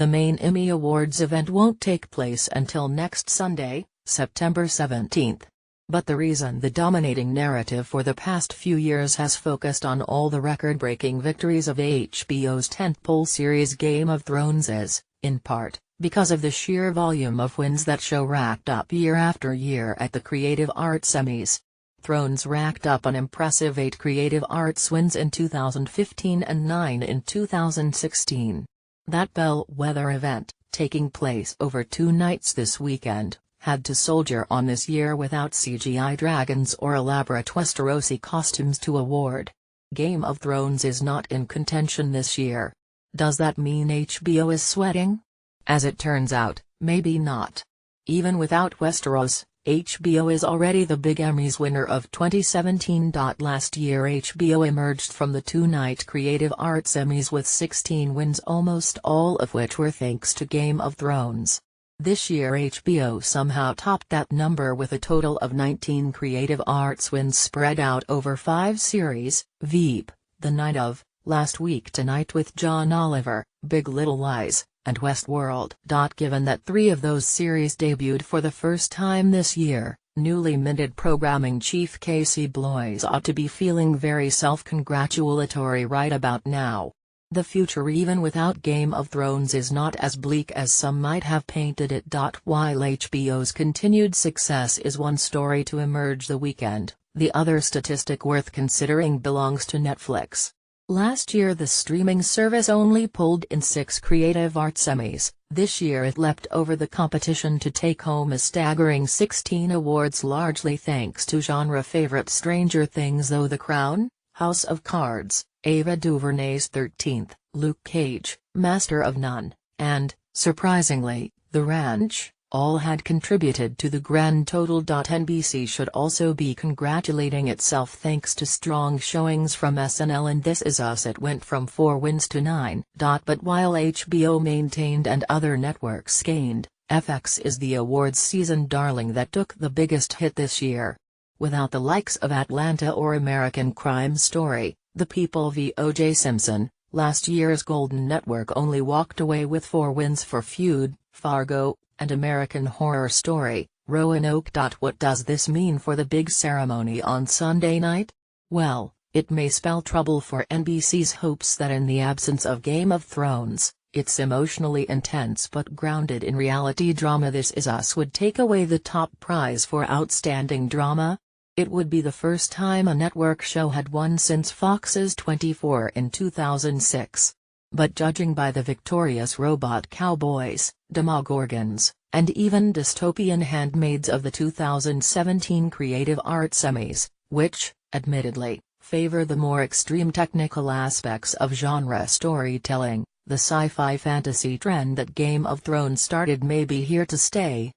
The main Emmy Awards event won't take place until next Sunday, September 17. But the reason the dominating narrative for the past few years has focused on all the record-breaking victories of HBO's tentpole series Game of Thrones is, in part, because of the sheer volume of wins that show racked up year after year at the Creative Arts Emmys. Thrones racked up an impressive 8 Creative Arts wins in 2015 and 9 in 2016. That bellwether event, taking place over 2 nights this weekend, had to soldier on this year without CGI dragons or elaborate Westerosi costumes to award. Game of Thrones is not in contention this year. Does that mean HBO is sweating? As it turns out, maybe not. Even without Westeros, HBO is already the big Emmys winner of 2017. Last year HBO emerged from the 2-night Creative Arts Emmys with 16 wins, almost all of which were thanks to Game of Thrones. This year HBO somehow topped that number with a total of 19 Creative Arts wins spread out over 5 series: Veep, The Night Of, Last Week Tonight with John Oliver, Big Little Lies, and Westworld. Given that 3 of those series debuted for the first time this year, newly minted programming chief Casey Bloys ought to be feeling very self-congratulatory right about now. The future even without Game of Thrones is not as bleak as some might have painted it. While HBO's continued success is one story to emerge the weekend, the other statistic worth considering belongs to Netflix. Last year the streaming service only pulled in 6 Creative Arts Emmys. This year it leapt over the competition to take home a staggering 16 awards, largely thanks to genre favorites Stranger Things, The Crown, House of Cards, Ava DuVernay's 13th, Luke Cage, Master of None, and, surprisingly, The Ranch, all had contributed to the grand total. NBC should also be congratulating itself thanks to strong showings from SNL and This Is Us. It went from 4 wins to 9. But while HBO maintained and other networks gained, FX is the awards season darling that took the biggest hit this year. Without the likes of Atlanta or American Crime Story, The People v. O.J. Simpson, last year's Golden Network only walked away with 4 wins for Feud, Fargo, and American Horror Story, Roanoke. What does this mean for the big ceremony on Sunday night? Well, it may spell trouble for NBC's hopes that in the absence of Game of Thrones, its emotionally intense but grounded in reality drama This Is Us would take away the top prize for Outstanding Drama. It would be the first time a network show had won since Fox's 24 in 2006. But judging by the victorious Robot Cowboys, Demogorgons, and even dystopian handmaids of the 2017 Creative Arts Emmys, which, admittedly, favor the more extreme technical aspects of genre storytelling, the sci-fi fantasy trend that Game of Thrones started may be here to stay.